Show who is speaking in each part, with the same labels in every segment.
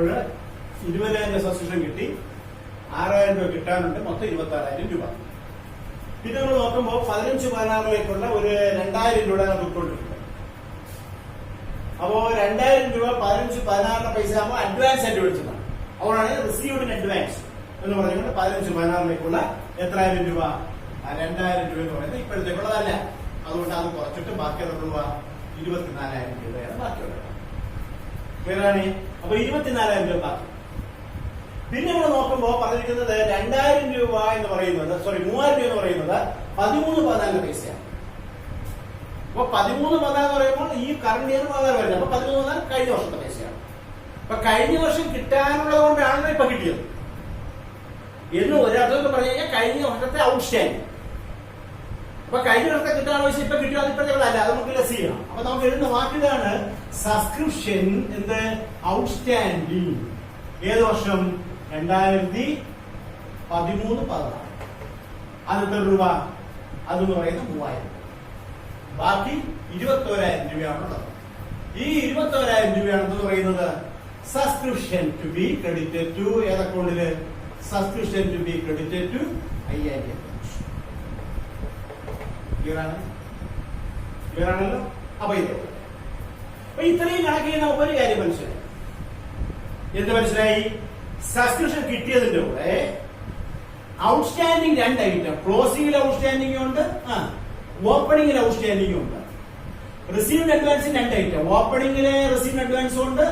Speaker 1: അപ്പോൾ 20,000 സബ്സ്ക്രിപ്ഷൻ കിട്ടി, 6,000 രൂപ കിട്ടാനുണ്ട്, മൊത്തം 26,000 രൂപ. പിന്നെ നമ്മൾ നോക്കുമ്പോൾ 15-16 ഒരു 2,000 രൂപ നമുക്ക് ഇട്ടുകൊണ്ടിട്ടുണ്ട്. അപ്പോ 2,000 രൂപ 15-16 പൈസ ആകുമ്പോൾ അഡ്വാൻസ് ആയിട്ട് വിളിച്ചതാണ്. അതുകൊണ്ടാണ് റിസീവ്ഡ് ഇൻ അഡ്വാൻസ് എന്ന് പറഞ്ഞുകൊണ്ട് 15-16 എത്രായിരം രൂപ, 2,000 രൂപ എന്ന് പറയുന്നത് ഇപ്പോഴത്തേക്കുള്ളതല്ല. അതുകൊണ്ട് അത് കുറച്ചിട്ട് ബാക്കി എത്ര രൂപ, 24,000 രൂപയാണ് ബാക്കിയുള്ളത്. ക്ലിയറാണ്? അപ്പൊ 24,000 രൂപ ബാക്കി. പിന്നെ നമ്മൾ നോക്കുമ്പോൾ പറഞ്ഞിരിക്കുന്നത് 2,000 രൂപ എന്ന് പറയുന്നത് 3,000 രൂപ എന്ന് പറയുന്നത് 13-14 പൈസയാണ്. അപ്പൊ 13-14 എന്ന് പറയുമ്പോൾ ഈ കറണ്ട് ഇയർ 14 വരുന്നത്. അപ്പൊ 13-14 കഴിഞ്ഞ വർഷത്തെ പൈസയാണ്. അപ്പൊ കഴിഞ്ഞ വർഷം കിട്ടാനുള്ളത് കൊണ്ടാണല്ലോ ഇപ്പൊ കിട്ടിയത് എന്ന് ഒരർത്ഥത്തിൽ പറഞ്ഞു കഴിഞ്ഞാൽ കഴിഞ്ഞ വർഷത്തെ ഔട്ട്സ്റ്റാൻഡിങ്. അപ്പൊ കഴിഞ്ഞ വർഷത്തെ കിട്ടാനുള്ള പൈസ ഇപ്പൊ കിട്ടിയാൽ ഇപ്പോഴത്തേക്കുള്ള അല്ല, അത് നമുക്ക് ലെസ് ചെയ്യണം. അപ്പൊ നമുക്ക് എഴുതുന്ന വാക്കിലാണ് സബ്സ്ക്രിപ്ഷൻ എന്ത് ഔട്ട്സ്റ്റാൻഡിങ്. ഏത് വർഷം? 2013-14. അത് എത്ര രൂപ? അതെന്ന് പറയുന്നത് 3,000. ബാക്കി 21,000 രൂപയാണുള്ളത്. ഈ 21,000 രൂപയാണെന്ന് പറയുന്നത് subscription to be credited to ഏത് അക്കൗണ്ടില്? Subscription to be credited to 5,000. ക്ലിയറാണല്ലോ? അപ്പൊ ഇത്രയും കണക്കിൽ നമുക്ക് ഒരു കാര്യം മനസ്സിലായി. എന്ത് മനസ്സിലായി? സബ്സ്ക്രിപ്ഷൻ കിട്ടിയതിന്റെ കൂടെ ഔട്ട്സ്റ്റാൻഡിങ് 2 ഐറ്റം, ക്ലോസിംഗിൽ ഔട്ട്സ്റ്റാൻഡിംഗ് ഉണ്ട്, ഓപ്പണിംഗിൽ ഔട്ട്സ്റ്റാൻഡിംഗ് ഉണ്ട്. റിസീവ്ഡ് അഡ്വാൻസിന് 2 ഐറ്റം, ഓപ്പണിംഗിലെ റിസീവ്ഡ് അഡ്വാൻസും ഉണ്ട്,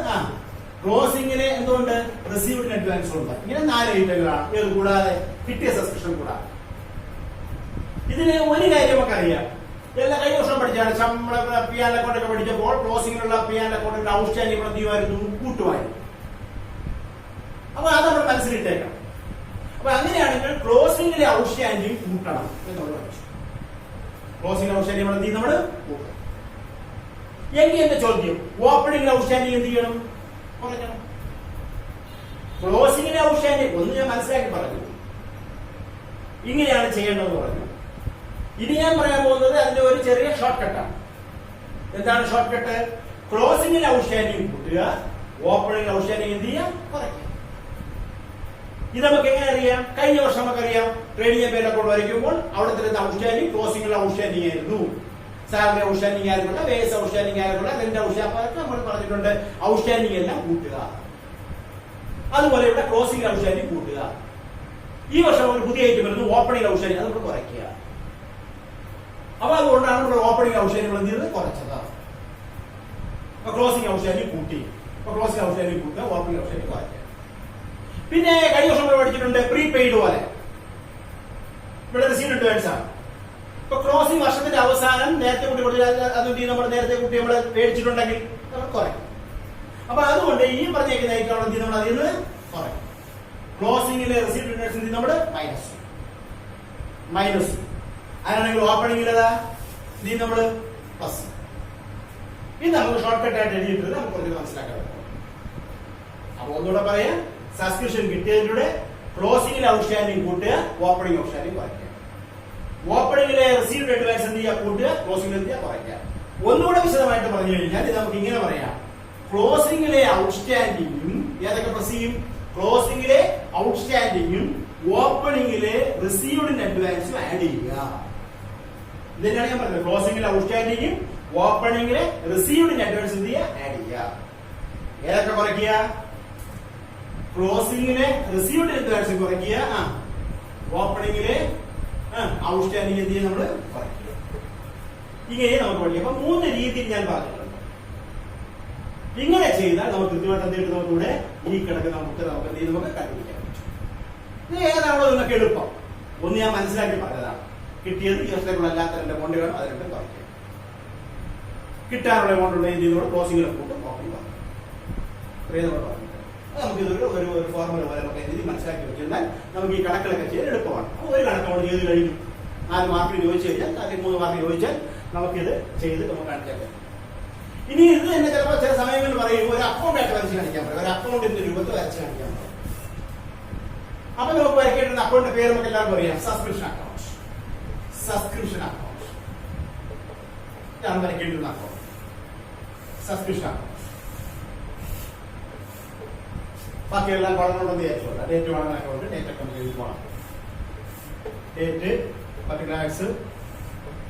Speaker 1: ക്ലോസിംഗിലെ എന്തുകൊണ്ട് റിസീവ്ഡ് അഡ്വാൻസും ഉണ്ട്. ഇങ്ങനെ 4 ഐറ്റങ്ങളാണ്. ഇത് കൂടാതെ കിട്ടിയ സബ്സ്ക്രിപ്ഷൻ കൂടാതെ. ഇതിന് ഒരു കാര്യം നമുക്ക് അറിയാം, എല്ലാ കഴിഞ്ഞ വർഷം പഠിച്ചാണ്. നമ്മളെ പിയാൻ അക്കൗണ്ടൊക്കെ പഠിച്ചപ്പോൾ ക്ലോസിംഗിലുള്ള പിയാൻ അക്കൗണ്ടിന്റെ ഔട്ട്സ്റ്റാൻഡിംഗ് ചെയ്യുമായിരുന്നു, കൂട്ടുമായിരുന്നു. അപ്പൊ അത് നമ്മൾ മനസ്സിലിട്ടേക്കാം. അപ്പൊ അങ്ങനെയാണെങ്കിൽ ക്ലോസിംഗിലെ ഔട്ട്സ്റ്റാൻഡിംഗ് കൂട്ടണം എന്നുള്ള പഠിച്ചു. ക്ലോസിംഗ് ഔട്ട്സ്റ്റാൻഡിംഗ് നമ്മൾ കൂട്ടണം. എങ്കിൽ എന്റെ ചോദ്യം, ഓപ്പണിംഗിലെ ഔട്ട്സ്റ്റാൻഡിംഗ് എന്ത് ചെയ്യണം? കുറയ്ക്കണം. ക്ലോസിംഗിലെ ഔട്ട്സ്റ്റാൻഡിംഗ് ഒന്ന് ഞാൻ മനസ്സിലാക്കി പറഞ്ഞു, ഇങ്ങനെയാണ് ചെയ്യേണ്ടതെന്ന് പറഞ്ഞു. ഇനി ഞാൻ പറയാൻ പോകുന്നത് അതിന്റെ ഒരു ചെറിയ ഷോർട്ട് കട്ടാണ്. എന്താണ് ഷോർട്ട് കട്ട്? ക്ലോസിംഗിൽ ഔട്ട്സ്റ്റാൻഡിംഗ് കൂട്ടുക, ഓപ്പണിംഗ് ഔട്ട്സ്റ്റാൻഡിംഗ് എന്ത് ചെയ്യുക? കുറയ്ക്കുക. ഇത് നമുക്ക് എങ്ങനെ അറിയാം? കഴിഞ്ഞ വർഷം നമുക്കറിയാം, ട്രേഡിംഗ് പേര് അക്കൗണ്ട് വരയ്ക്കുമ്പോൾ അവിടെ തരുന്ന ഔട്ട്സ്റ്റാൻഡിംഗ് ക്ലോസിംഗിൽ ഔട്ട്സ്റ്റാൻഡിംഗ് ആയിരുന്നു. സാലറി ഔട്ട്സ്റ്റാൻഡിംഗ് ആയിരുന്നില്ല, വേസ് ഔട്ട്സ്റ്റാൻഡിംഗ് ആയിരുന്നില്ല, റെന്റ് ഔട്ട്സ്റ്റാൻഡിംഗ് നമ്മൾ പറഞ്ഞിട്ടുണ്ട്. ഔട്ട്സ്റ്റാൻഡിംഗ് എല്ലാം കൂട്ടുക. അതുപോലെ ഇവിടെ ക്ലോസിംഗ് ഔട്ട്സ്റ്റാൻഡിംഗ് കൂട്ടുക. ഈ വർഷം ഒരു പുതിയ ഐറ്റം വരുന്നു, ഓപ്പണിംഗ് ഔട്ട്സ്റ്റാൻഡിംഗ്, അത് നമ്മൾ കുറയ്ക്കുക. അപ്പൊ അതുകൊണ്ടാണ് നമ്മൾ ഓപ്പണിംഗ് ഔട്ട്സ്റ്റാൻഡിംഗ് എന്ത് ചെയ്തത്? കുറച്ചത്. അപ്പൊ ക്ലോസിംഗ് ഔട്ട്സ്റ്റാൻഡിംഗ് കൂട്ടി. അപ്പൊ ക്ലോസിംഗ് ഔട്ട്സ്റ്റാൻഡിംഗ് കൂട്ടുക, ഓപ്പണിംഗ് ഔട്ട്സ്റ്റാൻഡിംഗ് കുറയ്ക്കുക. പിന്നെ കഴിഞ്ഞ വർഷം നമ്മൾ പഠിച്ചിട്ടുണ്ട് പ്രീപെയ്ഡ് പോലെ. ഇവിടെ റിസീവ്ഡ് അഡ്വാൻസ് ആണ്. ഇപ്പൊ ക്ലോസിംഗ് വർഷത്തിന്റെ അവസാനം നേരത്തെ കൂട്ടി അത് നമ്മൾ നേരത്തെ കൂട്ടി നമ്മൾ മേടിച്ചിട്ടുണ്ടെങ്കിൽ നമ്മൾ കുറയ്ക്കും. അപ്പൊ അതുകൊണ്ട് ഈ പറഞ്ഞേക്കുന്ന ഐറ്റം നമ്മൾ അതിൽ നിന്ന് കുറയ്ക്കും. ക്ലോസിംഗിലെ റിസീവ്ഡ് അഡ്വാൻസ് നമ്മൾ മൈനസ്, അതിനാണെങ്കിൽ ഓപ്പണിംഗിലേതാ ഇത് നമ്മൾ പ്ലസ്. ഇത് നമുക്ക് ഷോർട്ട് കട്ട് ആയിട്ട് എഴുതിയിട്ടുണ്ട്, നമുക്ക് കുറച്ച് മനസ്സിലാക്കാൻ പറ്റും. അപ്പൊ ഒന്നുകൂടെ പറയാം, സബ്സ്ക്രിപ്ഷൻ കിട്ടിയതിലൂടെ ക്ലോസിംഗിൽ ഔട്ട്സ്റ്റാൻഡിംഗ് കൂട്ടുക, ഓപ്പണിംഗ് ഔട്ട്സ്റ്റാൻഡിംഗ് കുറയ്ക്കുക. ഓപ്പണിംഗിലെ റിസീവ്ഡ് അഡ്വാൻസ് എന്ത് ചെയ്യുക? കൂട്ടുക, ക്ലോസിംഗിൽ എന്ത് ചെയ്യുക? കുറയ്ക്കുക. ഒന്നുകൂടെ വിശദമായിട്ട് പറഞ്ഞു കഴിഞ്ഞാൽ ഇത് നമുക്ക് ഇങ്ങനെ പറയാം, ക്ലോസിംഗിലെ ഔട്ട്സ്റ്റാൻഡിംഗും ഏതൊക്കെ പ്രസ് ചെയ്യും? ക്ലോസിംഗിലെ ഔട്ട്സ്റ്റാൻഡിംഗും ഓപ്പണിംഗിലെ റിസീവ്ഡ് അഡ്വാൻസും ആഡ് ചെയ്യുക. ഇതന്നെയാണ് ഞാൻ പറഞ്ഞത്. ക്ലോസിംഗിലെ ഔട്ട്സ്റ്റാൻഡിംഗും ഓപ്പണിംഗിലെ റിസീവ്ഡ് അഡ്വാൻസ് എന്ത് ചെയ്യുക? ആഡ് ചെയ്യുക. ഏതൊക്കെ കുറയ്ക്കുക? ക്ലോസിംഗിലെ റിസീവ്ഡ് അഡ്വാൻസ് കുറയ്ക്കുക, ഓപ്പണിംഗിലെ ഔട്ട്സ്റ്റാൻഡിംഗ് എന്ത് ചെയ്യുക? നമ്മൾ കുറയ്ക്കുക. ഇങ്ങനെ നമുക്ക് പഠിക്കാം. അപ്പൊ 3 രീതിയിൽ ഞാൻ പറഞ്ഞിട്ടുണ്ട്. ഇങ്ങനെ ചെയ്താൽ നമുക്ക് കൃത്യമായിട്ട് എന്തെങ്കിലും നമുക്കിവിടെ ഈ കിടക്കുന്ന നമുക്ക് എന്ത് ചെയ്ത് നമുക്ക് കണ്ടുപിടിക്കാൻ പറ്റും. ഇത് ഏതാണോ നിങ്ങൾക്ക് എളുപ്പം? ഒന്ന് ഞാൻ മനസ്സിലാക്കി പറഞ്ഞതാണ്. കിട്ടിയത് ഈ വർഷത്തേക്കുള്ള അല്ലാത്ത 2 എമൗണ്ട് വേണം, അത് 2 കുറയ്ക്കുക. കിട്ടാനുള്ള എമൗണ്ട് ഉണ്ടെങ്കിൽ എന്ത് ചെയ്യുന്നോട് ക്ലോസിംഗിലെ കൂട്ടും, ഓപ്പണിംഗ് പറഞ്ഞു. നമുക്ക് ഇതൊരു ഫോർമുല പോലെ നമുക്ക് എന്തെങ്കിലും മനസ്സിലാക്കി വെച്ചിരുന്നാൽ നമുക്ക് ഈ കണക്കുകളൊക്കെ ചെയ്യാൻ എളുപ്പമാണ്. ഒരു കണക്ക് നമ്മൾ ചെയ്ത് കഴിഞ്ഞു, 4 മാർക്കിന് ചോദിച്ചു കഴിഞ്ഞാൽ, അല്ലെങ്കിൽ 3 മാർക്കിന് ചോദിച്ചാൽ നമുക്കിത് ചെയ്ത് നമുക്ക് കാണിക്കാൻ പറ്റും. ഇനി ഇത് തന്നെ ചിലപ്പോൾ ചില സമയങ്ങളിൽ പറയും ഒരു അക്കൗണ്ട് ആയിട്ട് വരച്ച് കാണിക്കാൻ പറയും, ഒരു അക്കൗണ്ടിന്റെ രൂപത്തിൽ വരച്ച് കാണിക്കാൻ പറയും. അപ്പൊ നമുക്ക് വരയ്ക്കേണ്ട അക്കൗണ്ടിന്റെ പേര് നമുക്ക് എല്ലാവർക്കും അറിയാം, സബ്സ്ക്രിപ്ഷൻ അക്കൗണ്ട്. സബ്സ്ക്രിപ്ഷൻ അക്കൗണ്ട് ഇതാണ് വരയ്ക്കേണ്ടുന്ന അക്കൗണ്ട്, സബ്സ്ക്രിപ്ഷൻ അക്കൗണ്ട്. ബാക്കിയെല്ലാം കോളങ്ങളുണ്ടെന്ന് വിചാരിച്ചോളൂ. ഡേറ്റ് വേണമെന്നൊക്കെ ഉണ്ട്. ഡേറ്റ് ഒക്കെ നമുക്ക് എഴുതി പോകണം. Date, particulars,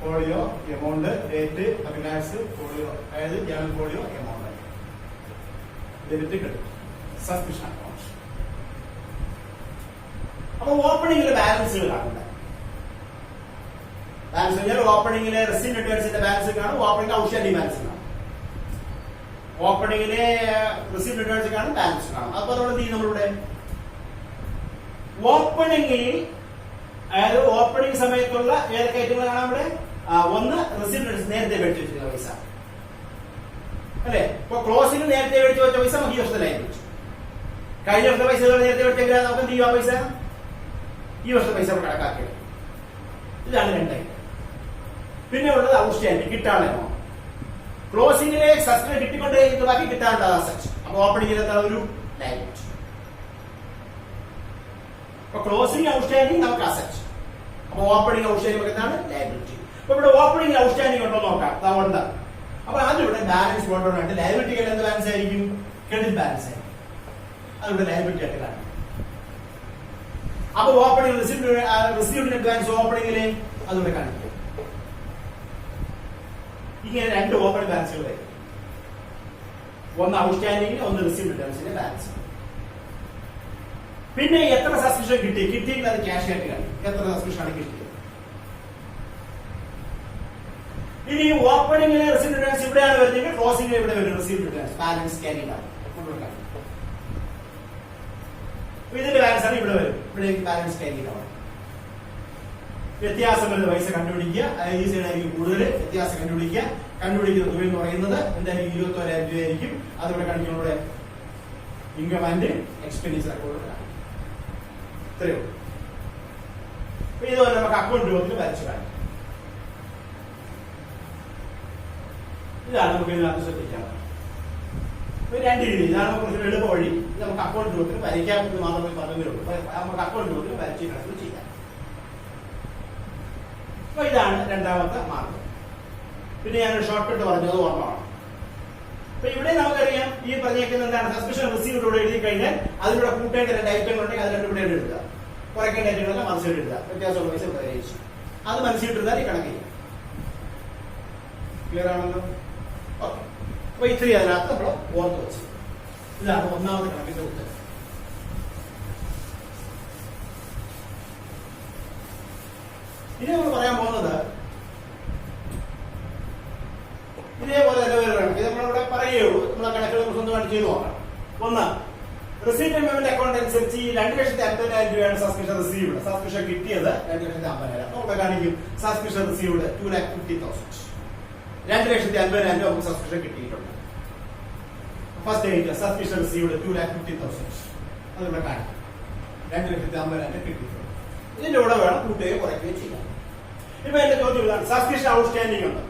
Speaker 1: folio, amount, date, particulars, folio, അതായത് ജേണൽ ഫോളിയോ, എമൗണ്ട്, ഡെബിറ്റ് കിട്ടും. Subscription account. അപ്പൊ ഓപ്പണിംഗിലെ ബാലൻസുകൾ കാണുന്നത്. ബാലൻസ് കഴിഞ്ഞാൽ ഓപ്പണിംഗിലെ റെസിപ്റ്റ് റിട്ടേൺസിന്റെ ബാലൻസ് കാണും, ഓപ്പണിംഗ് ഔട്ട്സ്റ്റാൻഡിംഗ് ബാലൻസ് കാണും. ഓപ്പണിംഗിലെ റെസിപ്റ്റ് റിട്ടേൺസ് കാണും, ബാലൻസ് കാണും. അപ്പൊ നമ്മൾ എന്ത് ചെയ്യും? നമ്മളിവിടെ ഓപ്പണിംഗിൽ, അതായത് ഓപ്പണിംഗ് സമയത്തുള്ള ഏതൊക്കെ ഐറ്റങ്ങൾ കാണാം ഇവിടെ? ഒന്ന് റെസിപ്റ്റ് റിട്ടേൺസ്, നേരത്തെ മേടിച്ചു വെച്ചിരിക്കുന്ന പൈസ അല്ലെ. ഇപ്പൊ ക്ലോസിംഗ് നേരത്തെ മേടിച്ചു വെച്ച പൈസ നമുക്ക് ഈ വർഷത്തെ ലൈൻ വെച്ചു. കഴിഞ്ഞ വർഷത്തെ പൈസ നേരത്തെ മേടിച്ചെങ്കിൽ നമുക്ക് എന്ത് ചെയ്യും? ആ പൈസ ഈ വർഷത്തെ പൈസ കണക്കാക്കിയത്. ഇതാണ് രണ്ടായി. പിന്നെ ഉള്ളത് ഔട്ട്സ്റ്റാൻഡിംഗ്, കിട്ടാനുള്ള എമൗണ്ട്. ക്ലോസിംഗിലെ സബ്സ്ക്രൈബ് കിട്ടിക്കൊണ്ടേ ബാക്കി കിട്ടാനുള്ള അസറ്റ്. അപ്പൊ ഓപ്പണിംഗിൽ എന്താണ്? ഒരു ലയബിലിറ്റി. അപ്പൊ ക്ലോസിംഗ് ഔട്ട്സ്റ്റാൻഡിംഗ് നമുക്ക് അസറ്റ്, അപ്പൊ ഓപ്പണിംഗ് ഔട്ട്സ്റ്റാൻഡിംഗ് എന്താണ്? ലയബിലിറ്റി. അപ്പൊ ഇവിടെ ഓപ്പണിംഗ് ഔട്ട്സ്റ്റാൻഡിംഗ് ഉണ്ടോ നോക്കാം. അതുകൊണ്ട് അപ്പൊ അതിവിടെ ബാലൻസ് കൊണ്ടുവന്നിട്ട് ലയബിലിറ്റികൾ എന്ത് ബാലൻസ് ആയിരിക്കും? ക്രെഡിറ്റ് ബാലൻസ് ആയിരിക്കും. അതിവിടെ ലയബിലിറ്റി ആയിട്ട് കാണും. അപ്പൊ ഓപ്പണിംഗ് റിസീവ്ഡ് അഡ്വാൻസ് ഓപ്പണിംഗില് അതിവിടെ കാണിക്കും. ഇങ്ങനെ രണ്ട് ഓപ്പണിംഗ് ബാലൻസുകൾ വരും. ഒന്ന് ഔട്ട്സ്റ്റാൻഡിംഗ്, ഒന്ന് റിസീവ്ഡ് അഡ്വാൻസിന്റെ ബാലൻസ്. പിന്നെ എത്ര സബ്സ്ക്രിപ്ഷൻ കിട്ടിയെങ്കിൽ അത് ക്യാഷ് ആയിട്ട് കാണിക്കും. എത്ര സബ്സ്ക്രിപ്ഷൻ ആണ് കിട്ടിയത്. ഇനി ഓപ്പണിംഗിലെ റിസീവ്ഡ് അഡ്വാൻസ് ഇവിടെയാണ് വരുന്നത്, ക്ലോസിംഗിൽ ഇവിടെ വരും റിസീവ്ഡ് അഡ്വാൻസ്. ബാലൻസ് ക്യാരി ആണ്. ഇതിന്റെ ബാലൻസ് ആണ് ഇവിടെ വരും. ഇവിടെ ബാലൻസ് ക്യാരി ആണ്. വ്യത്യാസം വരുന്ന പൈസ കണ്ടുപിടിക്കുക. ഈ സൈഡായിരിക്കും കൂടുതൽ. വ്യത്യാസം കണ്ടുപിടിക്കുക. കണ്ടുപിടിക്കുന്ന തുക എന്ന് പറയുന്നത് എന്തായാലും 21,000 രൂപയായിരിക്കും. അതിവിടെ കാണിക്കുന്നവിടെ ഇൻകം ആൻഡ് എക്സ്പെൻഡിച്ചർ അക്കൗണ്ട്. ഇത്രയോ. ഇതുപോലെ നമുക്ക് അക്കൗണ്ട് രൂപത്തിൽ വരച്ചു കാണിക്കും. ഇതാണ് നമുക്ക് ഇതിനകത്ത് ശ്രദ്ധിക്കാറ്. രണ്ട് രീതി. ഇതാണ് കുറച്ച് എളുപ്പ വഴി. ഇത് നമുക്ക് അക്കൗണ്ട് രൂപത്തിൽ വരയ്ക്കാമെന്ന് മാത്രമേ പറഞ്ഞുള്ളൂ. നമുക്ക് അക്കൗണ്ട് രൂപത്തിൽ വരച്ച് കണക്ക് ചെയ്യാം. അപ്പൊ ഇതാണ് രണ്ടാമത്തെ മാർഗം. പിന്നെ ഞാനൊരു ഷോർട്ട് കട്ട് പറഞ്ഞത് ഓർമ്മമാണ്. അപ്പൊ ഇവിടെ നമുക്കറിയാം ഈ പറഞ്ഞേക്കുന്ന എന്താണ്? സബ്സ്ക്രിപ്ഷൻ റിസീവ്ഡ് ഇവിടെ എഴുതി കഴിഞ്ഞാൽ അതിലൂടെ കൂട്ടേണ്ട രണ്ട് ഐറ്റങ്ങൾ ഉണ്ടെങ്കിൽ അത് രണ്ടും ഇവിടെ എഴുതുക. കുറയ്ക്കേണ്ട ഐറ്റങ്ങളെല്ലാം മനസ്സിൽ എഴുതുക. വ്യത്യാസമുള്ള പൈസ പരിഹരിച്ചു അത് മനസ്സിലിട്ടിരുന്നാൽ ഈ കണക്ക് ചെയ്യാം. ക്ലിയർ ആണല്ലോ? ഓക്കെ. അപ്പൊ ഇത്രയും അതിനകത്ത് നമ്മൾ ഓർത്ത് വെച്ചു. ഇതാണ് ഒന്നാമത് കണക്കിന്റെ ഉത്തരം. ഇനി നമ്മൾ പറയാൻ പോകുന്നത് ഇതേപോലെ തന്നെ വേണം. ഇത് നമ്മളിവിടെ പറയുകയുള്ളൂ. നമ്മളെ കണക്കുകൾ സ്വന്തമായിട്ട് ചെയ്തു നോക്കാം. ഒന്ന്, റിസീപ്റ്റ് പേയ്മെന്റ് അക്കൗണ്ട് അനുസരിച്ച് 2,50,000 രൂപയാണ് സബ്സ്ക്രിപ്ഷൻ റിസീവ്ഡ്. സബ്സ്ക്രിപ്ഷൻ കിട്ടിയത് 2,50,000. അവിടെ കാണിക്കും സബ്സ്ക്രിപ്ഷൻ റിസീവ്ഡ് 2,50,000. 2,50,000 രൂപ നമുക്ക് സബ്സ്ക്രിപ്ഷൻ കിട്ടിയിട്ടുണ്ട്. First date subscription received 2,50,000. അതിവിടെ കാണിക്കും 2,50,000 കിട്ടിയിട്ടുണ്ട്. ഇതിന്റെ കൂടെ വേണം കൂട്ടുകയോ കുറയ്ക്കുകയോ ചെയ്യാം. ഇപ്പൊ എന്റെ ചോദ്യം ഇതാണ്, സബ്സ്ക്രിപ്ഷൻ ഔട്ട്സ്റ്റാൻഡിംഗ് ഉണ്ട്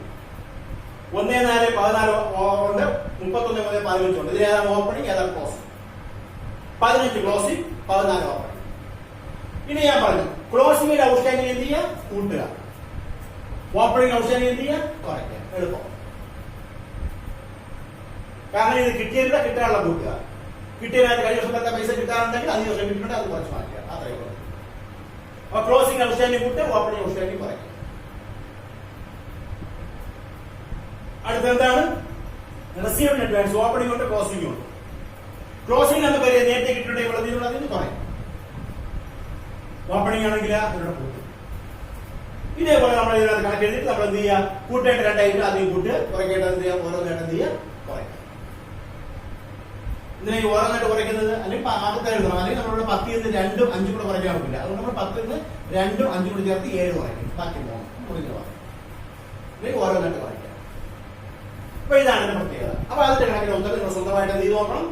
Speaker 1: 1,4,14 ഉണ്ട്, 31,15 ഉണ്ട്. ഇതിൽ ഏതാണ് ഓപ്പണിംഗ്, ഏതാണ് ക്ലോസിംഗ്? 15 closing, 14 opening. ഇനി ഞാൻ പറഞ്ഞു ക്ലോസിംഗിൽ ഔട്ട്സ്റ്റാൻഡിംഗ് എന്ത് ചെയ്യുക? കൂട്ടുക. ഓപ്പണിംഗ് ഔട്ട്സ്റ്റാൻഡിംഗ് എന്ത് ചെയ്യുക? കുറയ്ക്കുക. എളുപ്പം. കാരണം ഇത് കിട്ടിയതിന്റെ കിട്ടാനുള്ള കൂട്ടുക. കിട്ടിയതിനകത്ത് കഴിഞ്ഞ വർഷത്തെ പൈസ കിട്ടാറുണ്ടെങ്കിൽ 5 വർഷം കിട്ടുന്നുണ്ട്, അത് കുറച്ച് മാറ്റുക. അത്രയേ ഉള്ളൂ. അപ്പൊ ക്ലോസിംഗ് ഔട്ട്സ്റ്റാൻഡിംഗ് കൂട്ടുക, ഓപ്പണിംഗ് ഔട്ട്സ്റ്റാൻഡിംഗ് കുറയ്ക്കുക. അടുത്ത എന്താണ്? Received advance. ഓപ്പണിംഗ് ഉണ്ട്, ക്ലോസിംഗ് ഉണ്ട്. ക്ലോസിംഗ് നമുക്ക് നേരത്തെ കിട്ടിയിട്ടുണ്ടെങ്കിൽ അതിന് കുറയും. ഓപ്പണിംഗ് ആണെങ്കിൽ അതിലൂടെ കൂട്ടും. ഇതേപോലെ നമ്മൾ ഇതിനകത്ത് കണക്കെഴുതിയിട്ട് നമ്മൾ എന്ത് ചെയ്യുക? കൂട്ടേണ്ട രണ്ടായിട്ട് ആദ്യം കൂട്ടുക, കുറയ്ക്കേണ്ടത് എന്ത് ചെയ്യുക? ഓരോന്നായിട്ട് എന്ത് ചെയ്യുക? കുറയ്ക്കുക. ഇതിനെ ഓരോന്നായിട്ട് കുറയ്ക്കുന്നത് അല്ലെങ്കിൽ ആദ്യത്തെ എഴുതണം. അല്ലെങ്കിൽ നമ്മളുടെ 10ൽ നിന്ന് 2ഉം 5ഉം കൂടെ കുറയ്ക്കാൻ പറ്റില്ല. അതുകൊണ്ട് നമ്മൾ 10ൽ നിന്ന് 2ഉം 5ഉം കൂടി ചേർത്ത് 7 കുറയ്ക്കും. ബാക്കി 3 കുറയ്ക്കും. അല്ലെങ്കിൽ ഓരോന്നായിട്ട് കുറയ്ക്കാം. അപ്പൊ ഇതാണ് എന്റെ പ്രത്യേകത. അപ്പൊ അതിന്റെ കണക്കിന് ഉത്തരം നിങ്ങൾ സ്വന്തമായിട്ട് എന്ത് ചെയ്ത് നോക്കണം?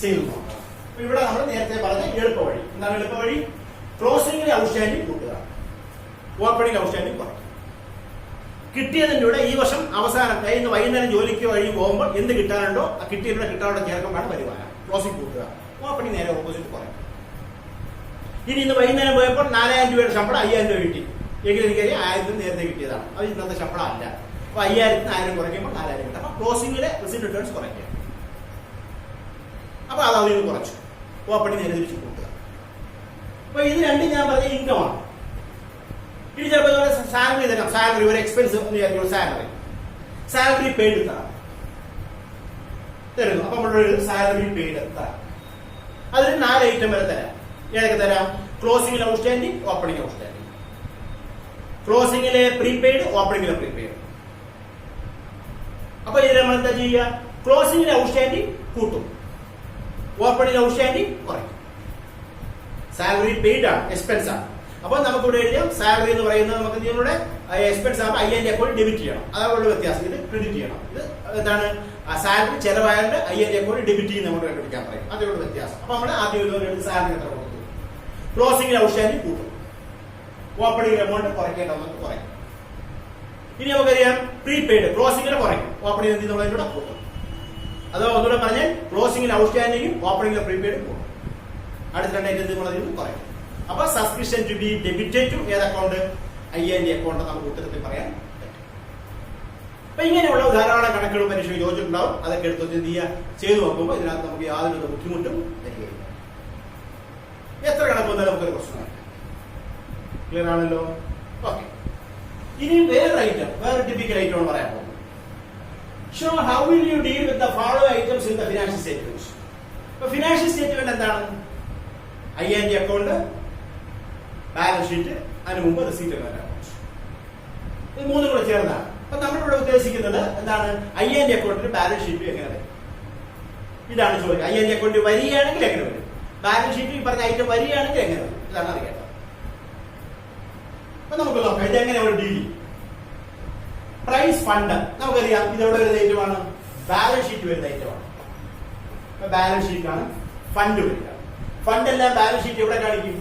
Speaker 1: ചെയ്തു നോക്കണം. അപ്പൊ ഇവിടെ നമ്മൾ നേരത്തെ പറഞ്ഞ എളുപ്പ വഴി എന്താണ്? എളുപ്പ വഴി ക്ലോസിംഗിലെ ഔട്ട്സ്റ്റാൻഡിംഗ് കൂട്ടുക, ഓപ്പണിംഗ് ഔട്ട്സ്റ്റാൻഡിംഗ് കുറയ്ക്കുക. കിട്ടിയതിന്റെ കൂടെ ഈ വർഷം അവസാനം ഇന്ന് വൈകുന്നേരം ജോലിക്ക് വഴി പോകുമ്പോൾ എന്ത് കിട്ടാനുണ്ടോ ആ കിട്ടിയതിലൂടെ കിട്ടാനുള്ള ചേർക്കുമ്പോഴാണ് വരുമാനം. ക്ലോസിംഗ് കൂട്ടുക, ഓപ്പണിംഗ് നേരെ ഓപ്പോസിറ്റ് കുറയ്ക്കുക. ഇനി ഇന്ന് വൈകുന്നേരം പോയപ്പോൾ 4,000 രൂപയുടെ ശമ്പളം 5,000 രൂപ കിട്ടി എങ്കിൽ എനിക്കറിയാം 1,000 നേരത്തെ കിട്ടിയതാണ്. അത് ഇന്നത്തെ ശമ്പളം അല്ല. അപ്പൊ 5,000-ന് 1,000 കുറയ്ക്കുമ്പോൾ 4,000 കിട്ടും. അപ്പൊ ക്ലോസിംഗിലെ റിസീപ്റ്റ് റിട്ടേൺസ് കുറയ്ക്കുക. അപ്പൊ അത് അതിന് കുറച്ചു. ഓപ്പണിംഗ് നേരെ തിരിച്ച് കൂട്ടുക. അപ്പൊ ഇത് രണ്ടും ഞാൻ പറഞ്ഞ ഇൻകമാണ്. ഇനി ചിലപ്പോൾ സാലറി തരാം, സാലറി ഒരു എക്സ്പെൻസ് സാലറി പെയ്ഡ് തരാം തരുന്നു. അപ്പൊ നമ്മളൊരു സാലറി പെയ്ഡ് തരാം. അതിന് 4 ഐറ്റം വരെ തരാം. ഏതൊക്കെ തരാം? ക്ലോസിംഗിലെ ഔട്ട്സ്റ്റാൻഡിംഗ്, ഓപ്പണിംഗ് ഔട്ട്സ്റ്റാൻഡിംഗ്, ക്ലോസിംഗിലെ പ്രീപെയ്ഡ്, ഓപ്പണിംഗിലെ പ്രീപെയ്ഡ്. അപ്പൊ ഇത് നമ്മൾ എന്താ ചെയ്യുക? ക്ലോസിംഗിലെ ഔട്ട്സ്റ്റാൻഡിംഗ് കൂട്ടും, ഓപ്പണിംഗ് ഔട്ട്സ്റ്റാൻഡിംഗ് കുറയ്ക്കും. സാലറി പെയ്ഡ് ആണ്, എക്സ്പെൻസ് ആണ്. അപ്പൊ നമുക്ക് ഇവിടെ എഴുതാം സാലറി എന്ന് പറയുന്നത് നമുക്ക് ഇതിലൂടെ എക്സ്പെൻസ് ആകുമ്പോൾ IND അക്കൗണ്ട് ഡെബിറ്റ് ചെയ്യണം. അതാണ് വ്യത്യാസം. ഇത് ക്രെഡിറ്റ് ചെയ്യണം. ഇത് എന്താണ്? സാലറി ചെലവായതുകൊണ്ട് IND അക്കൗണ്ട് ഡെബിറ്റ് ചെയ്യുന്ന നമ്മൾ കണ്ടുപിടിക്കാൻ പറയും. അതിനുള്ള വ്യത്യാസം. അപ്പൊ നമ്മൾ ആദ്യം സാലറി എത്ര കൊടുത്തു, ക്ലോസിംഗിൽ ഔട്ട്സ്റ്റാൻഡിംഗ് കൂട്ടും, ഓപ്പണിംഗ് എമൗണ്ട് കുറയ്ക്കേണ്ടതെന്ന് കുറയ്ക്കും. ഇനി നമുക്കറിയാം പ്രീപെയ്ഡ്, ക്ലോസിംഗിൽ കുറയ്ക്കും, ഓപ്പണിംഗ് എന്ത് ചെയ്യുന്നതിലൂടെ കൂട്ടും. അഥവാ ഒന്നുകൂടെ പറഞ്ഞാൽ ക്ലോസിംഗിൽ ഔട്ട്സ്റ്റാൻഡിംഗും ഓപ്പണിംഗിൽ പ്രീപെയ്ഡും കൂട്ടും. അടുത്ത 2 ഐറ്റം നമ്മളതിൽ കുറയ്ക്കും. അപ്പൊ subscription to be debited to ഏത് അക്കൗണ്ട്? IND അക്കൗണ്ട് നമുക്ക് ഉത്തരത്തിൽ പറയാൻ പറ്റും. അപ്പൊ ഇങ്ങനെയുള്ള ധാരാളം കണക്കുകൾ പരീക്ഷ ചോദിച്ചിട്ടുണ്ടാവും. അതൊക്കെ എടുത്ത് എന്ത് ചെയ്യുക, ചെയ്തു നോക്കുമ്പോൾ ഇതിനകത്ത് നമുക്ക് യാതൊരു ബുദ്ധിമുട്ടും വരികയില്ല. എത്ര കണക്ക് വന്നാലും നമുക്കൊരു പ്രശ്നമാണ്. ക്ലിയർ ആണല്ലോ? ഓക്കെ. ഇനി വേറെ ഐറ്റം, വേറെ ടിപ്പിക്കൽ ഐറ്റം ആണ് പറയാൻ പോകുന്നത്. Show how will you deal with the following items in the financial statement. ഇപ്പൊ ഫിനാൻഷ്യൽ സ്റ്റേറ്റ്മെന്റ് എന്താണ്? IND അക്കൗണ്ട്, ബാലൻസ് ഷീറ്റ്, അതിന് മുമ്പ് റിസീറ്റ് അക്കൗണ്ട്. ഇത് മൂന്നും കൂടെ ചേർന്നാണ്. അപ്പൊ നമ്മളിവിടെ ഉദ്ദേശിക്കുന്നത് എന്താണ്? IND അക്കൗണ്ടിന് ബാലൻസ് ഷീറ്റ് എങ്ങനെ വരും? ഇതാണ് ചോദിക്കുക. IND അക്കൗണ്ട് വരികയാണെങ്കിൽ എങ്ങനെ വരും? ബാലൻസ് ഷീറ്റ് ഈ പറഞ്ഞ ഐറ്റം വരികയാണെങ്കിൽ എങ്ങനെ വരും? ഇതാണ് അറിയേണ്ടത്. അപ്പൊ നമുക്ക് നോക്കാം ഇതെങ്ങനെ ഒരു ഡീൽ ചെയ്യും. പ്രൈസ് ഫണ്ട് നമുക്കറിയാം ഇതെവിടെ വരുന്ന ഐറ്റമാണ്? ബാലൻസ് ഷീറ്റ് വരുന്ന ഐറ്റമാണ്. ബാലൻസ് ഷീറ്റാണ് ഫണ്ട് വരിക. ഫണ്ട് എല്ലാം ബാലൻസ് ഷീറ്റ് എവിടെ കാണിക്കും?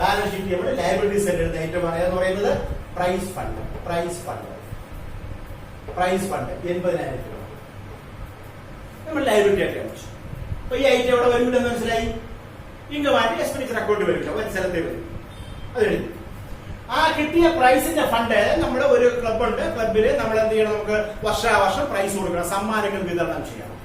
Speaker 1: ബാലൻസ് ഷീറ്റ് എവിടെ? ലയബിലിറ്റീസ് വരുന്ന ഐറ്റമാണ് എന്ന് പറയുന്നത് പ്രൈസ് ഫണ്ട്. പ്രൈസ് ഫണ്ട് 80,000 രൂപ നമ്മൾ ലയബിലിറ്റി ആയിട്ട് കാണിച്ചു. അപ്പൊ ഈ ഐറ്റം എവിടെ വരും എന്ന് മനസ്സിലായി? ഇൻകം ആയിട്ട് എക്സ്പെൻഡിച്ചർ അക്കൗണ്ട് വരില്ല, ഒരു സ്ഥലത്തേ വരും. അതെഴുതി ആ കിട്ടിയ പ്രൈസിന്റെ ഫണ്ട് നമ്മുടെ ഒരു ക്ലബുണ്ട്. ക്ലബില് നമ്മൾ എന്ത് ചെയ്യണം? നമുക്ക് വർഷാവർഷം പ്രൈസ് കൊടുക്കണം, സമ്മാനങ്ങൾ വിതരണം ചെയ്യണം.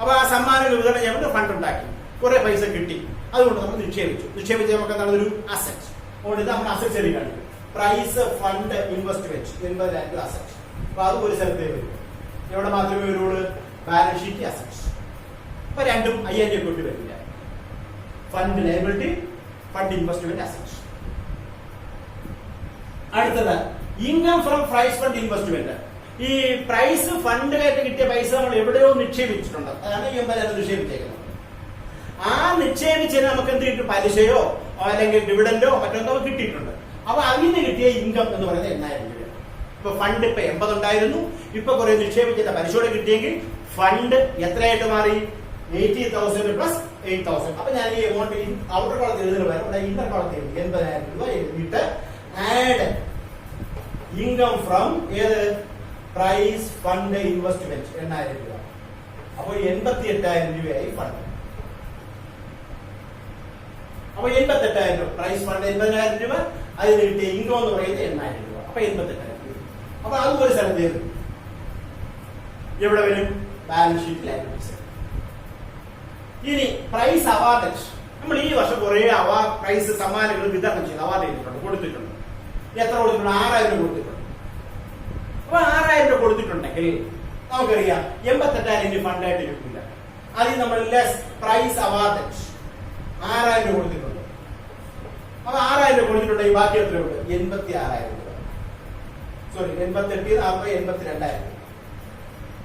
Speaker 1: അപ്പൊ ആ സമ്മാനങ്ങൾ വിതരണം ചെയ്യാൻ ഫണ്ട് ഉണ്ടാക്കി, കുറെ പൈസ കിട്ടി, അതുകൊണ്ട് നമ്മൾ നിക്ഷേപിച്ച് നമുക്ക് എന്താണ് ഒരു അസറ്റ്. അതുകൊണ്ട് ഇത് നമ്മൾ അസറ്റ് ശരി കാണിക്കും. Prize fund investment 80,000 asset. അപ്പൊ അത് ഒരു സ്ഥലത്തേ വരും. എവിടെ മാത്രമേ വരുള്ളൂ? Balance sheet, assets. അപ്പൊ രണ്ടും IND അക്കൗണ്ട് വരില്ല. Fund liability, fund investment, assets. അടുത്തത് income from prize fund investment. ഈ പ്രൈസ് ഫണ്ട് ആയിട്ട് കിട്ടിയ പൈസ നമ്മൾ എവിടെയോ നിക്ഷേപിച്ചിട്ടുണ്ട്. അതാണ് 80,000 നിക്ഷേപിച്ചേക്കുന്നത്. ആ നിക്ഷേപിച്ചതിന് നമുക്ക് എന്ത് കിട്ടും? പലിശയോ അല്ലെങ്കിൽ ഡിവിഡന്റോ മറ്റെന്തോ കിട്ടിയിട്ടുണ്ട്. അപ്പൊ അതിന് കിട്ടിയ ഇൻകം എന്ന് പറയുന്നത് 8,000 രൂപ. ഇപ്പൊ ഫണ്ട് ഇപ്പൊ 80 ഉണ്ടായിരുന്നു, ഇപ്പൊ കുറെ നിക്ഷേപിച്ചിട്ട് പലിശയോടെ കിട്ടിയെങ്കിൽ ഫണ്ട് എത്രയായിട്ട് മാറി? 80,000 പ്ലസ് 8,000. അപ്പൊ ഞാൻ ഈ എമൗണ്ട് ഔട്ടർ കോളത്തിൽ എഴുതുന്ന പകരം ഇന്നർ കോളത്തിൽ 80,000 രൂപ എഴുതിയിട്ട് ആഡ് ഇൻകം ഫ്രം ഏത്? പ്രൈസ് ഫണ്ട് ഇൻവെസ്റ്റ്മെന്റ് 8,000 രൂപ. അപ്പൊ 88,000 രൂപയായി ഫണ്ട്. അപ്പൊ 88,000 രൂപ പ്രൈസ് ഫണ്ട് 80,000 രൂപ, അതിന് കിട്ടിയ ഇൻകം എന്ന് പറയുന്നത് 8,000 രൂപ. അപ്പൊ 88,000 രൂപ. അപ്പൊ അതുപോലെ സ്ഥലത്ത് എവിടെ വരും? Balance sheet, liabilities. ഇനി പ്രൈസ് അവാർഡ്. നമ്മൾ ഈ വർഷം കുറെ പ്രൈസ് സമ്മാനങ്ങൾ വിതരണം ചെയ്ത് അവാർഡ് ചെയ്തിട്ടുണ്ട്, കൊടുത്തിട്ടുണ്ട്. എത്ര കൊടുത്തിട്ടുണ്ട്? 6,000 കൊടുത്തിട്ടുണ്ട്. അപ്പൊ 6,000 രൂപ കൊടുത്തിട്ടുണ്ടെങ്കിൽ നമുക്കറിയാം 88,000 ഫണ്ടായിട്ട് കിട്ടില്ല. അതിൽ നമ്മൾ ലെസ് പ്രൈസ് അവാർഡ് 6,000 രൂപ കൊടുത്തിട്ടുണ്ട്. അപ്പൊ 6,000 രൂപ കൊടുത്തിട്ടുണ്ടെങ്കിൽ ബാക്കി എത്ര ഉണ്ട്? 86,000 രൂപ. സോറി, 88, 40, 82,000 രൂപ,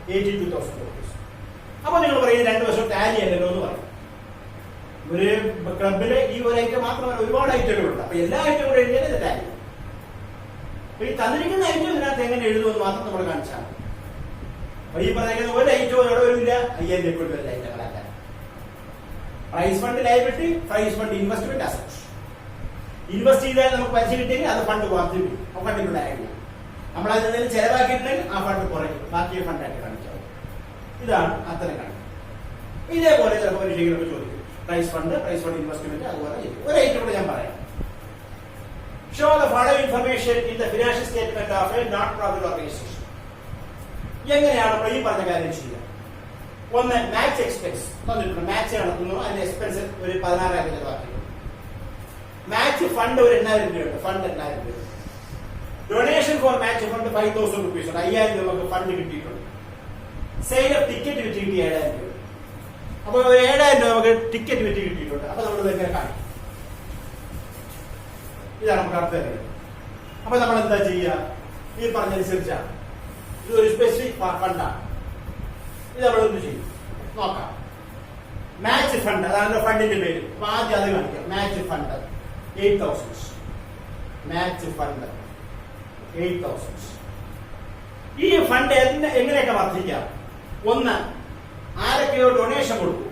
Speaker 1: 82,000 രൂപ. അപ്പൊ നിങ്ങൾ പറയും 2 വർഷം ടാലി അല്ലല്ലോ എന്ന് പറയും. ഒരു ക്ലബില് ഈ ഒരു ഐറ്റം മാത്രമല്ല, ഒരുപാട് ഐറ്റങ്ങളുണ്ട്. അപ്പൊ എല്ലാ ഐറ്റം കൂടെ എഴുതിയാൽ ഇത് ടാലി. അപ്പൊ ഈ തന്നിരിക്കുന്ന ഐറ്റം ഇതിനകത്ത് എങ്ങനെ എഴുതുമെന്ന് മാത്രം നമ്മൾ കാണിച്ചാൽ. അപ്പൊ ഈ പറയുന്ന ഒരു ഐറ്റവും എവിടെ വരില്ല? 5,000 രൂപ വരുന്ന ഐറ്റങ്ങളല്ല. Prize fund liability, prize fund investment, asset. Invest ചെയ്താൽ നമുക്ക് പലിശ കിട്ടിയെങ്കിൽ അത് ഫണ്ട് വർദ്ധിപ്പിക്കും. ആ ഫണ്ടിനുള്ള ഐഡിയ നമ്മൾ അതിൽ നിന്ന് ചെലവാക്കിയിട്ടുണ്ടെങ്കിൽ ആ ഫണ്ട് കുറയ്ക്കും, ബാക്കി ഫണ്ടായിട്ട് കാണിച്ചാൽ. ഇതാണ് അത്തരം കണക്ക്. ഇതേപോലെ ചിലപ്പോൾ പരീക്ഷകളൊക്കെ ചോദിക്കും. പ്രൈസ് ഫണ്ട് ഇൻവെസ്റ്റ്മെന്റ്, അതുപോലെ ഒരു ഐറ്റം കൂടെ ഞാൻ പറയാം. Show the following information in the financial statement of A non profit organisation. എങ്ങനെയാണ് നമ്മൾ ഈ പറഞ്ഞ കാര്യം ചെയ്യുക? ഒന്ന് മാച്ച് എക്സ്പെൻസ് തന്നിട്ടുണ്ട്. മാച്ച് നടത്തുന്നു, അതിന്റെ എക്സ്പെൻസ് ഒരു 16,000 ചെലവാക്കി. മാച്ച് ഫണ്ട് ഒരു 8,000 രൂപയുണ്ട്. ഫണ്ട് 8,000 രൂപ. Donation four match fund 5,000 rupees ഉണ്ട്. 5,000 രൂപ നമുക്ക് ഫണ്ട് കിട്ടിയിട്ടുണ്ട്. സെയിൽ ഓഫ് ടിക്കറ്റ് വിറ്റ് കിട്ടി 7,000 രൂപ. അപ്പൊ 7,000 രൂപ നമുക്ക് ടിക്കറ്റ് വിറ്റ് കിട്ടിയിട്ടുണ്ട്. അപ്പൊ നമ്മൾ ഇതെങ്ങനെ കാണിക്കും? ഇതാണ് നമുക്ക് അർത്ഥം വരുന്നത്. അപ്പൊ നമ്മൾ എന്താ ചെയ്യുക? ഈ പറഞ്ഞനുസരിച്ചാണ്. ഇതൊരു സ്പെസിഫിക് ഫണ്ടാണ്. ഇത് നമ്മൾ എന്ത് ചെയ്യും നോക്കാം. മാച്ച് ഫണ്ട്, അതാണ് ഫണ്ടിന്റെ പേര്. അപ്പൊ ആദ്യം അത് കാണിക്കാം. Match fund 8,000. Match fund 8,000. ഈ ഫണ്ട് എങ്ങനെയൊക്കെ വർദ്ധിക്കാം? ഒന്ന്, ആരൊക്കെയോ ഡൊണേഷൻ കൊടുത്തു.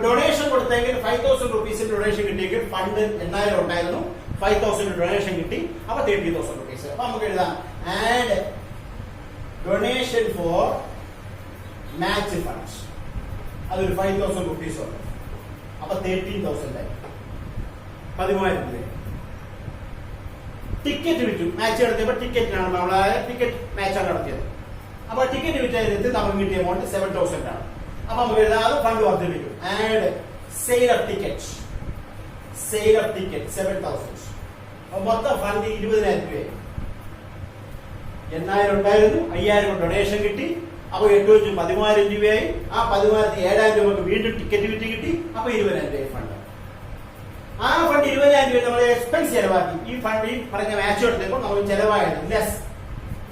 Speaker 1: ഡൊണേഷൻ കൊടുത്തെങ്കിൽ 5,000 റുപ്പീസിന്റെ ഡൊണേഷൻ കിട്ടിയെങ്കിൽ ഫണ്ട് 8,000 ഉണ്ടായിരുന്നു. 5,000 ഡൊണേഷൻ കിട്ടി. അപ്പൊ 30,000 റുപ്പീസ്. അപ്പൊ നമുക്ക് എഴുതാം add donation four match funds. അതൊരു 5,000 റുപ്പീസ് ഉണ്ട്. അപ്പൊ 13,000 ആയി. 10,000 രൂപ. ടിക്കറ്റ് വിറ്റു. മാച്ച് നടത്തിയപ്പോ ടിക്കറ്റിനാണ് നമ്മളെ ടിക്കറ്റ് മാച്ചാണ് നടത്തിയത്. അപ്പൊ ടിക്കറ്റ് വിറ്റതിനകത്ത് നമുക്ക് കിട്ടിയ എമൗണ്ട് 7,000 ആണ്. അപ്പൊ നമുക്ക് എഴുതാതെ ഫണ്ട് വർദ്ധിപ്പിക്കും. Add sale of ticket. Sale of ticket 7,000. അപ്പൊ മൊത്തം ഫണ്ട് 20,000 രൂപയായി. 8,000 ഉണ്ടായിരുന്നു. 5,000 ഡൊണേഷൻ കിട്ടി. അപ്പൊ 8,000 10,000 രൂപയായി. ആ 10,000 7,000 രൂപക്ക് വീണ്ടും ടിക്കറ്റ് വിറ്റ് കിട്ടി. അപ്പൊ 20,000 രൂപ ഫണ്ട്. ആ ഫണ്ട് 20,000 രൂപ നമ്മൾ എക്സ്പെൻസ് ചെലവാക്കി. ഈ ഫണ്ട് ഈ പറഞ്ഞ മാച്ച് എടുത്തപ്പോൾ നമ്മൾ ചെലവായത് ലെസ്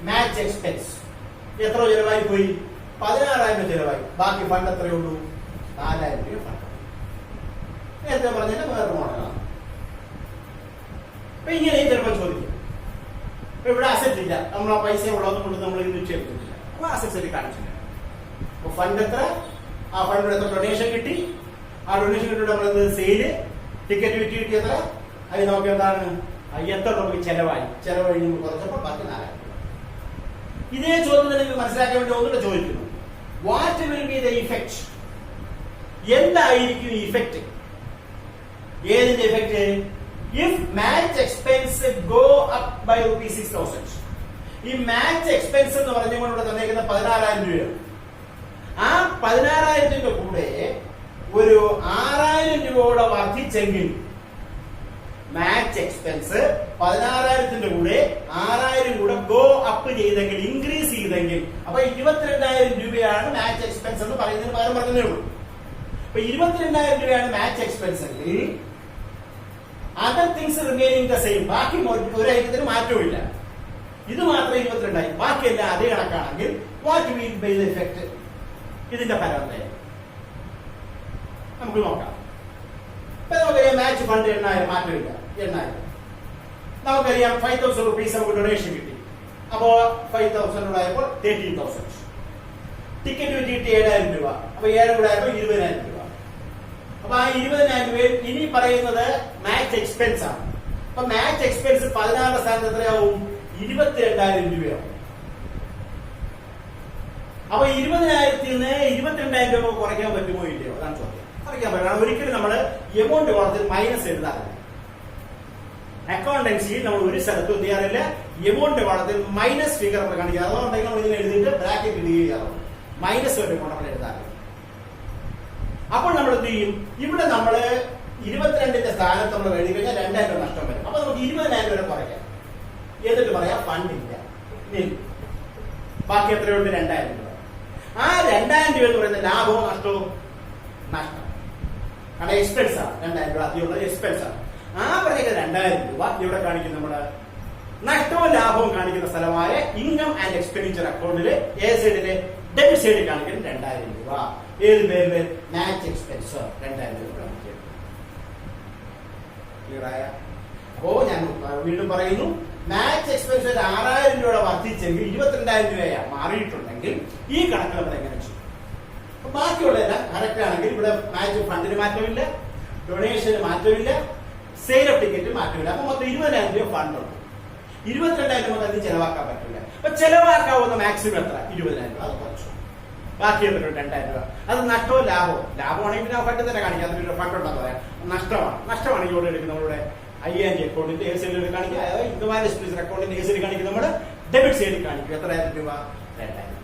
Speaker 1: മാച്ച് എക്സ്പെൻസ്. എത്ര ചെലവായി പോയി? 16,000 ചെലവായി. ബാക്കി ഫണ്ട് എത്രയുള്ളൂ? 4,000 രൂപ ഫണ്ട്. നേരത്തെ പറഞ്ഞാൽ വേറെ മോഡലാണ്. അപ്പൊ ഇങ്ങനെ ചിലപ്പോൾ ചോദിക്കും. ഇപ്പൊ ഇവിടെ അസറ്റ് ഇല്ല, നമ്മൾ ആ പൈസ ഉള്ളത് കൊണ്ട് നമ്മൾ നിക്ഷേപിച്ചിട്ടില്ല. അപ്പൊ അസറ്റ് കാണിച്ചില്ല. അപ്പൊ ഫണ്ട് എത്ര? ആ ഫണ്ട് എത്ര ഡൊണേഷൻ കിട്ടി? ആ ഡൊണേഷൻ കിട്ടിയിട്ട് നമ്മളത് സെയില് ടിക്കറ്റ് വിറ്റ് കിട്ടി എത്ര? അത് നമുക്ക് എന്താണ് എത്ര നമുക്ക് ചെലവായി? ചെലവഴി കുറച്ചപ്പോൾ ബാക്കി 4,000 രൂപ. ഇതേ ചോദ്യം നിങ്ങൾക്ക് മനസ്സിലാക്കാൻ വേണ്ടി ഒന്നുകൂടെ ചോദിക്കുന്നു. What will be the effect? എന്തായിരിക്കും ഇഫക്റ്റ്? ഏതിന്റെ effect? If match expense go up by ₹6,000. ഈ മാച്ച് എക്സ്പെൻസ് എന്ന് പറഞ്ഞുകൊണ്ട് ഇവിടെ തന്നേക്കുന്ന 16,000 രൂപയാണ്. ആ 16,000 കൂടെ ഒരു 6,000 രൂപയോടെ വർദ്ധിച്ചെങ്കിൽ മാച്ച് എക്സ്പെൻസ് 16,000 കൂടെ 6,000 കൂടെ ഗോ അപ്പ് ചെയ്തെങ്കിൽ, ഇൻക്രീസ് ചെയ്തെങ്കിൽ, അപ്പൊ 22,000 രൂപയാണ് മാച്ച് എക്സ്പെൻസ് എന്ന് പറയുന്നതിന് പകരം പറഞ്ഞതേ ഉള്ളൂ. അപ്പൊ 22,000 രൂപയാണ് മാച്ച് എക്സ്പെൻസ് എങ്കിൽ other things remaining the same. ബാക്കി ഒരു ഐറ്റത്തിന് മാറ്റവും ഇല്ല. ഇത് മാത്രം 22,000. ബാക്കിയെല്ലാം അതേ കണക്കാണെങ്കിൽ what will be the effect? ഇതിന്റെ ഫലം എന്തായാലും നമുക്ക് നോക്കാം. ഇപ്പൊ നമുക്കറിയാം മാച്ച് ഫണ്ട് 8,000 മാറ്റമില്ല. 8,000 നമുക്കറിയാം 5,000 റുപ്പീസ് നമുക്ക് ഡൊണേഷൻ കിട്ടി. അപ്പോ 5,000 ആയപ്പോൾ 13,000. ടിക്കറ്റ് വിറ്റ് കിട്ടി 7,000 രൂപ. അപ്പൊ 7 കൂടെ ആയപ്പോൾ 20,000 രൂപ. അപ്പൊ ആ 20,000 രൂപയിൽ ഇനി പറയുന്നത് മാച്ച് എക്സ്പെൻസ് ആണ്. അപ്പൊ മാച്ച് എക്സ്പെൻസ് 16 സ്ഥാനത്ത് എത്രയാവും? 22,000 രൂപയാവും. അപ്പൊ 20,000 നിന്ന് 22,000 രൂപ കുറയ്ക്കാൻ പറ്റുമോ ഇല്ലയോ? അതാണ് ചോദ്യം. കുറയ്ക്കാൻ പറ്റണം. ഒരിക്കലും നമ്മൾ എമൗണ്ട് വളർത്തിൽ മൈനസ് എഴുതാറില്ല. അക്കൗണ്ടൻസിയിൽ നമ്മൾ ഒരു സ്ഥലത്തും എന്ത് ചെയ്യാറില്ല, എമൗണ്ട് വളർത്തിൽ മൈനസ് ഫിഗർ നമ്മൾ കാണിക്കുക. അതുകൊണ്ടെങ്കിൽ നമ്മൾ ഇതിനെ എഴുതിയിട്ട് ബ്രാക്കറ്റ് ഇടുക ചെയ്യാറുണ്ട്. മൈനസ് ഒരു നമ്മൾ എഴുതാറില്ല. അപ്പോൾ നമ്മൾ എന്ത് ചെയ്യും? ഇവിടെ നമ്മൾ 22ന്റെ സ്ഥാനത്ത് നമ്മൾ എഴുതി കഴിഞ്ഞാൽ 2,000 രൂപ നഷ്ടം വരും. അപ്പൊ നമുക്ക് 20,000 രൂപ കുറയ്ക്കാം. എന്നിട്ട് പറയാം ഫണ്ടില്ല. ബാക്കി എത്രയുണ്ട്? 2,000 രൂപ. ആ 2,000 രൂപ എന്ന് പറയുന്ന ലാഭവും നഷ്ടവും? നഷ്ടം. കാരണം എക്സ്പെൻസ് ആണ്. 2,000 രൂപ അധികമുള്ള എക്സ്പെൻസ് ആണ്. ആ പറയുന്ന 2,000 രൂപ ഇവിടെ കാണിക്കുന്ന നമ്മുടെ നഷ്ടവും ലാഭവും കാണിക്കുന്ന സ്ഥലമായ ഇൻകം ആൻഡ് എക്സ്പെൻഡിച്ചർ അക്കൗണ്ടില് ഏത് സൈഡില്? ഡെബിറ്റ് സൈഡിൽ കാണിക്കുന്ന 2,000 രൂപ. ഏത് പേരില്? മാച്ച് എക്സ്പെൻസ് 2,000 രൂപ കാണിക്കുക. ക്ലിയറായ? അപ്പോ ഞാൻ വീണ്ടും പറയുന്നു, മാച്ച് എക്സ്പെൻസ് 6,000 രൂപയുടെ വർദ്ധിച്ചെങ്കിൽ 22,000 രൂപയാണ് മാറിയിട്ടുണ്ടെങ്കിൽ ഈ കണക്ക് നമ്മൾ എങ്ങനെ ചെയ്യും? ബാക്കിയുള്ളതെല്ലാം കറക്റ്റ് ആണെങ്കിൽ ഇവിടെ മാച്ച് ഫണ്ടിന് മാറ്റമില്ല, ഡൊണേഷന് മാറ്റമില്ല, സെയിൽ ഓഫ് ടിക്കറ്റ് മാറ്റമില്ല. അപ്പൊ മൊത്തം 20,000 രൂപ ഫണ്ടുണ്ട്. 22,000 രൂപ അതിന് ചെലവാക്കാൻ പറ്റില്ല. അപ്പൊ ചെലവാക്കാവുന്ന മാക്സിമം എത്ര? 20,000 രൂപ. അത് കുറച്ചു. ബാക്കി എത്ര? 2,000 രൂപ. അത് നഷ്ടവും ലാഭവും. ലാഭമാണെങ്കിൽ ആ ഫണ്ട് തന്നെ കാണിക്കാം. അതിന്റെ ഫണ്ട് ഉണ്ടെന്ന് പറയാം. നഷ്ടമാണെങ്കിൽ ഇവിടെ എടുക്കുന്ന നമ്മളുടെ IND അക്കൗണ്ടിന്റെ ഏത് സൈഡിൽ കാണിക്കുക? അതായത് ഇൻകം ആൻഡ് എക്സ്പെൻഡിച്ചർ അക്കൗണ്ടിന്റെ ഏത് സൈഡിൽ കാണിക്കും? നമ്മുടെ ഡെബിറ്റ് സൈഡിൽ കാണിക്കും. എത്ര രൂപ? 2,000 രൂപ.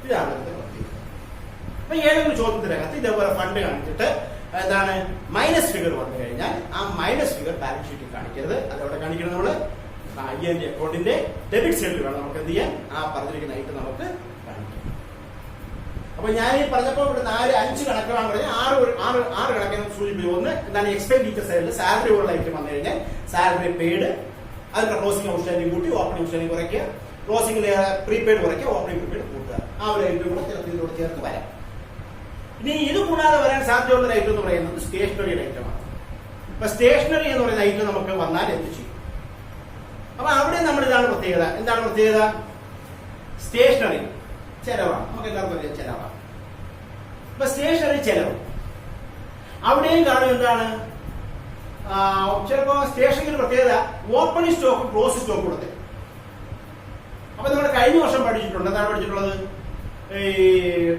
Speaker 1: ഇതാണ് അപ്പൊ ഏതെങ്കിലും ചോദ്യത്തിനകത്ത് ഇതേപോലെ ഫണ്ട് കാണിച്ചിട്ട് എന്താണ് മൈനസ് ഫിഗർ വന്നു കഴിഞ്ഞാൽ ആ മൈനസ് ഫിഗർ ബാലൻസ് ഷീറ്റിൽ കാണിക്കരുത്. അതവിടെ കാണിക്കണം നമ്മള് IND അക്കൗണ്ടിന്റെ ഡെബിറ്റ് സൈഡിൽ വേണം നമുക്ക് എന്ത് ചെയ്യാൻ ആ പറഞ്ഞിരിക്കുന്ന ഐറ്റം നമുക്ക് കാണിക്കാം. അപ്പൊ ഞാൻ ഈ പറഞ്ഞപ്പോൾ ഇവിടെ 4-5 കണക്കുകളാണ് പറഞ്ഞാൽ ആറ് കണക്കിനെ സൂചിപ്പിച്ചു. ഒന്ന് എന്താണ് എക്സ്പെൻഡിച്ചർ സൈഡിൽ സാലറി ഉള്ള ഐറ്റം വന്നു കഴിഞ്ഞാൽ സാലറി പെയ്ഡ് അതിന്റെ ക്ലോസിംഗ് ഔട്ട്സ്റ്റാൻഡിംഗ് കൂട്ടി ഓപ്പണിംഗ് ഔട്ട്സ്റ്റാൻഡിംഗ് കുറയ്ക്കുക, ക്ലോസിംഗിൽ പ്രീപെയ്ഡ് കുറയ്ക്കുക, ഓപ്പണിംഗ് പ്രീപെയ്ഡ് കൂട്ടുക. ആ ഒരു ഐറ്റം കൂടെ ഇതിലൂടെ ചേർത്ത് വരാം. ഇനി ഇത് കൂടാതെ വരാൻ സാധ്യതയുള്ള ഐറ്റം എന്ന് പറയുന്നത് സ്റ്റേഷനറിയുടെ ഐറ്റമാണ്. അപ്പൊ സ്റ്റേഷനറി എന്ന് പറയുന്ന ഐറ്റം നമുക്ക് വന്നാൽ എന്ത് ചെയ്യും? അപ്പൊ അവിടെ നമ്മൾ ഇതാണ് പ്രത്യേകത. എന്താണ് പ്രത്യേകത? സ്റ്റേഷനറി ചെലവാണ്, നമുക്ക് എല്ലാവർക്കും അറിയാം ചെലവാണ്. അപ്പൊ സ്റ്റേഷനറി ചെലവ് അവിടെയും കാണും എന്താണ് ചിലപ്പോ സ്റ്റേഷനറിയുടെ പ്രത്യേകത ഓപ്പണിംഗ് സ്റ്റോക്ക് ക്ലോസ് സ്റ്റോക്ക് കൊടുത്തേ. അപ്പൊ നമ്മൾ കഴിഞ്ഞ വർഷം പഠിച്ചിട്ടുണ്ട്. എന്താണ് പഠിച്ചിട്ടുള്ളത്? ഈ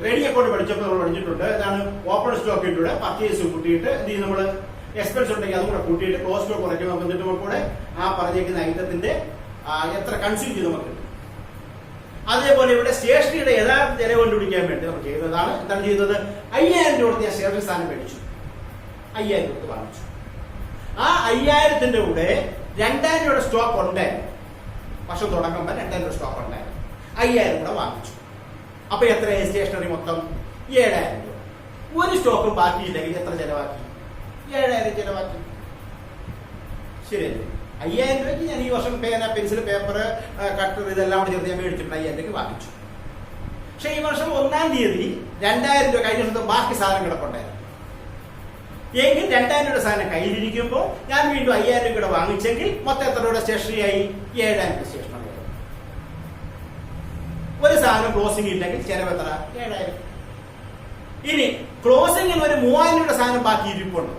Speaker 1: ട്രേഡിംഗ് അക്കൗണ്ട് പഠിച്ചപ്പോൾ നമ്മൾ പഠിച്ചിട്ടുണ്ട്. എന്താണ് ഓപ്പൺ സ്റ്റോക്ക് ഇട്ടൂടെ പർച്ചേസ് കൂട്ടിയിട്ട് എന്ത് ചെയ്യും നമ്മള് എക്സ്പെൻസ് ഉണ്ടെങ്കിൽ അതും കൂടെ കൂട്ടിയിട്ട് ക്ലോസ് സ്റ്റോക്ക് കുറയ്ക്കും. എന്നിട്ട് കൂടെ ആ പറഞ്ഞിരിക്കുന്ന ഐറ്റത്തിന്റെ എത്ര കൺസ്യൂം ചെയ്ത് നമുക്ക് കിട്ടും. അതേപോലെ ഇവിടെ സ്റ്റേഷനറിയുടെ യഥാർത്ഥ ചെലവ് കണ്ടുപിടിക്കാൻ വേണ്ടി നമ്മൾ ചെയ്തതാണ്. എന്താണ് ചെയ്തത്? 5000 രൂപ ഞാൻ സ്റ്റേഷനറി സാധനം മേടിച്ചു, 5000 രൂപ വാങ്ങിച്ചു. ആ 5000ന്റെ കൂടെ 2000 രൂപയുടെ സ്റ്റോക്ക് ഉണ്ടായിരുന്നു. വർഷം തുടങ്ങുമ്പോൾ 2000 രൂപ സ്റ്റോക്ക് ഉണ്ടായിരുന്നു, 5000 കൂടെ വാങ്ങിച്ചു. അപ്പൊ എത്രയായി സ്റ്റേഷനറി മൊത്തം? 7000 രൂപ. ഒരു സ്റ്റോക്കും ബാക്കിയില്ലെങ്കിൽ എത്ര ചെലവാക്കി? 7000 ചെലവാക്കി. ശരിയല്ലേ? 5000 രൂപയ്ക്ക് ഞാൻ ഈ വർഷം പേന, പെൻസിൽ, പേപ്പർ, കട്ടർ ഇതെല്ലാം കൂടെ ചേർത്ത് ഞാൻ മേടിച്ചിട്ടുണ്ട്, 5000 രൂപയ്ക്ക് വാങ്ങിച്ചു. പക്ഷെ ഈ വർഷം 1-ാം തീയതി 2000 രൂപ കഴിഞ്ഞ ദിവസത്തെ ബാക്കി സാധനം കിടപ്പുണ്ടായിരുന്നു. എങ്കിൽ 2000 രൂപയുടെ സാധനം കയ്യിലിരിക്കുമ്പോൾ ഞാൻ വീണ്ടും 5000 രൂപയുടെ വാങ്ങിച്ചെങ്കിൽ മൊത്തം എത്ര രൂപയുടെ സ്റ്റേഷനറി ആയി? 7000 രൂപ സ്റ്റേഷനറി. ഒരു സാധനം ക്ലോസിംഗ് ഇല്ലെങ്കിൽ ചെലവ് എത്ര? 7000. ഇനി ക്ലോസിംഗിൽ ഒരു 3000 രൂപയുടെ സാധനം ബാക്കി ഇരിപ്പുണ്ട്.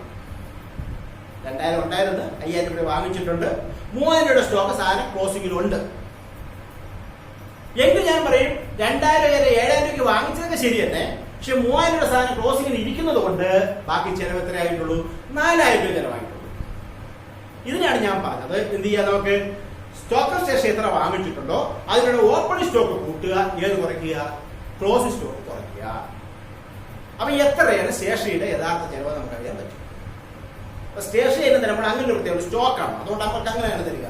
Speaker 1: 2000 ഉണ്ടായിരുന്നു, 5000 രൂപ വാങ്ങിച്ചിട്ടുണ്ട്, 3000 രൂപയുടെ സ്റ്റോക്ക് സാധനം ക്ലോസിംഗിലുണ്ട്. എങ്കിൽ ഞാൻ പറയും 2000 7000 രൂപയ്ക്ക് വാങ്ങിച്ചതൊക്കെ ശരി തന്നെ, പക്ഷെ 3000 രൂപയുടെ സാധനം ക്ലോസിംഗിൽ ഇരിക്കുന്നത് കൊണ്ട് ബാക്കി ചെലവ് എത്ര ആയിട്ടുള്ളൂ? 4000 രൂപ ചെലവായിട്ടുള്ളൂ. ഇതിനാണ് ഞാൻ പറഞ്ഞത് എന്ത് ചെയ്യാം നമുക്ക് സ്റ്റോക്ക് സ്റ്റേഷൻ എത്ര വാങ്ങിച്ചിട്ടുണ്ടോ അതിനുള്ള ഓപ്പണിംഗ് സ്റ്റോക്ക് കൂട്ടുക, ഏത് കുറയ്ക്കുക? ക്ലോസിംഗ് സ്റ്റോക്ക് കുറയ്ക്കുക. അപ്പൊ എത്രയാണ് സ്റ്റേഷനറിയുടെ യഥാർത്ഥ ചെലവ് നമുക്ക് അറിയാൻ പറ്റും. അപ്പൊ സ്റ്റേഷനറി നമ്മൾ അങ്ങനെ പ്രത്യേക സ്റ്റോക്കാണ്, അതുകൊണ്ട് നമുക്ക് അങ്ങനെയാണ് തരിക.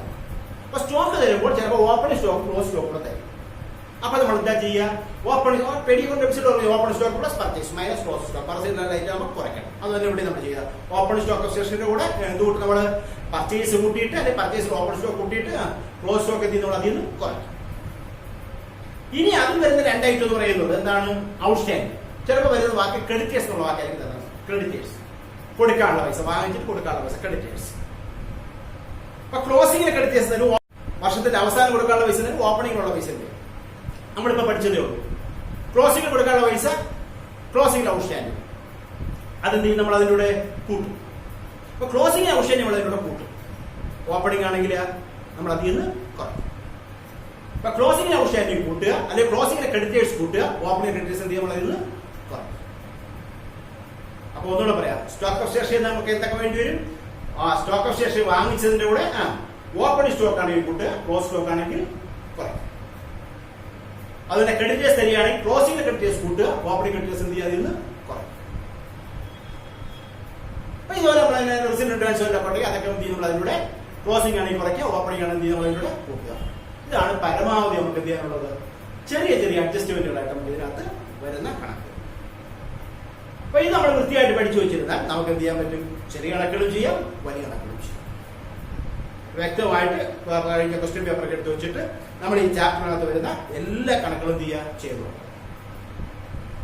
Speaker 1: അപ്പൊ സ്റ്റോക്ക് തരുമ്പോൾ ചിലപ്പോൾ ഓപ്പണിംഗ് സ്റ്റോക്ക് ക്ലോസ് സ്റ്റോക്ക് കൂടെ തരും. അപ്പൊ നമ്മൾ എന്താ ചെയ്യുക? Opening open stock plus purchase minus close stock purchase നമുക്ക് കുറയ്ക്കണം. അത് തന്നെ ഇവിടെ നമ്മൾ ചെയ്യുക. ഓപ്പൺ സ്റ്റോക്ക് സ്റ്റേഷനറിയുടെ കൂടെ എന്തുകൂട്ട് നമ്മൾ പർച്ചേസ് കൂട്ടിയിട്ട് അല്ലെങ്കിൽ പർച്ചേസ് ഓപ്പൺ സ്റ്റോക്ക് കൂട്ടിയിട്ട് ക്ലോസ് സ്റ്റോക്ക് എത്തി നമ്മൾ അതിൽ നിന്ന് കുറയ്ക്കും. ഇനി അതിൽ വരുന്ന 2 ഐറ്റം എന്ന് പറയുന്നത് എന്താണ്? ഔട്ട്സ്റ്റാൻഡിംഗ്. ചിലപ്പോൾ വരുന്നത് വാക്ക് ക്രെഡിറ്റേഴ്സ് എന്നുള്ള വാക്കായിരിക്കും തന്നത്. ക്രെഡിറ്റേഴ്സ് കൊടുക്കാനുള്ള പൈസ, വാങ്ങിച്ചിട്ട് കൊടുക്കാനുള്ള പൈസ ക്രെഡിറ്റേഴ്സ്. അപ്പൊ ക്ലോസിംഗിലെ ക്രെഡിറ്റേഴ്സ് തന്നെ വർഷത്തിന്റെ അവസാനം കൊടുക്കാനുള്ള പൈസ തന്നെ ഓപ്പണിംഗിലുള്ള പൈസ ഉണ്ട്. നമ്മളിപ്പോ പഠിച്ചതേ ഉള്ളൂ. ക്ലോസിംഗിൽ കൊടുക്കാനുള്ള പൈസ ക്ലോസിംഗിൽ ഔട്ട്സ്റ്റാൻഡിംഗ് അതെന്ത് ചെയ്യും? നമ്മൾ അതിലൂടെ കൂട്ടും. അപ്പൊ ക്ലോസിംഗ് ഔട്ട്സ്റ്റാൻഡിംഗ് നമ്മൾ അതിലൂടെ കൂട്ടും. ഓപ്പണിംഗ് ആണെങ്കിൽ നമ്മൾ അതിൽ നിന്ന് കുറയ്ക്കും. അപ്പൊ ക്ലോസിംഗ് ഔട്ട്സ്റ്റാൻഡിംഗ് കൂട്ടുക, അല്ലെങ്കിൽ ക്ലോസിംഗിലെ ക്രെഡിറ്റേഴ്സ് കൂട്ടുക, ഓപ്പണിംഗ് ക്രെഡിറ്റേഴ്സ് എന്ത് ചെയ്യും? നമ്മൾ അതിൽ നിന്ന് കുറയ്ക്കും. അപ്പൊ ഒന്നുകൂടെ പറയാം, സ്റ്റോക്ക് ഓഫ് സ്റ്റേഷൻ നമുക്ക് എന്തൊക്കെ വേണ്ടി വരും? സ്റ്റോക്ക് ഓഫ് സ്റ്റേഷൻ വാങ്ങിച്ചതിന്റെ കൂടെ ഓപ്പണിംഗ് സ്റ്റോക്ക് ആണെങ്കിൽ കൂട്ടുക, ക്ലോസ് സ്റ്റോക്ക് ആണെങ്കിൽ കുറയ്ക്കും. അതിന്റെ ക്രെഡിറ്റേഴ്സ് തരികയാണെങ്കിൽ ക്ലോസിംഗ് ക്രെഡിറ്റേഴ്സ് കൂട്ടുക, ഓപ്പണിംഗ് ക്രെഡിറ്റേഴ്സ് എന്ത് ചെയ്യുക? അതിൽ നിന്ന് കുറയ്ക്കും. അപ്പൊ ഇതുപോലെ നമ്മൾ അതിനെ റിസിപ്റ്റ് ട്രാൻസ്ഫർ അക്കൗണ്ടിൽ അതൊക്കെ എന്ത് ചെയ്യും? നമ്മൾ അതിലൂടെ ക്ലോസിംഗ് ആണെങ്കിൽ കുറയ്ക്കുക, ഓപ്പണിംഗ് ആണെങ്കിൽ എന്ത് ചെയ്യും? അതിലൂടെ കൂട്ടുക. ഇതാണ് പരമാവധി നമുക്ക് എന്ത് ചെയ്യാനുള്ളത്. ചെറിയ ചെറിയ അഡ്ജസ്റ്റ്മെന്റുകളായിട്ട് നമുക്ക് ഇതിനകത്ത് വരുന്ന കണക്ക്. അപ്പൊ ഇത് നമ്മൾ വൃത്തിയായിട്ട് പഠിച്ചു വെച്ചിരുന്നാൽ നമുക്ക് എന്ത് ചെയ്യാൻ പറ്റും? ചെറിയ കണക്കുകളും ചെയ്യാം, വലിയ കണക്കുകളും ചെയ്യാം. വ്യക്തമായിട്ട് കഴിഞ്ഞ ക്വസ്റ്റ്യൻ പേപ്പറൊക്കെ എടുത്ത് വെച്ചിട്ട് നമ്മൾ ഈ ചാപ്റ്ററിനകത്ത് വരുന്ന എല്ലാ കണക്കുകളും എന്ത് ചെയ്യുക? ചെയ്തു.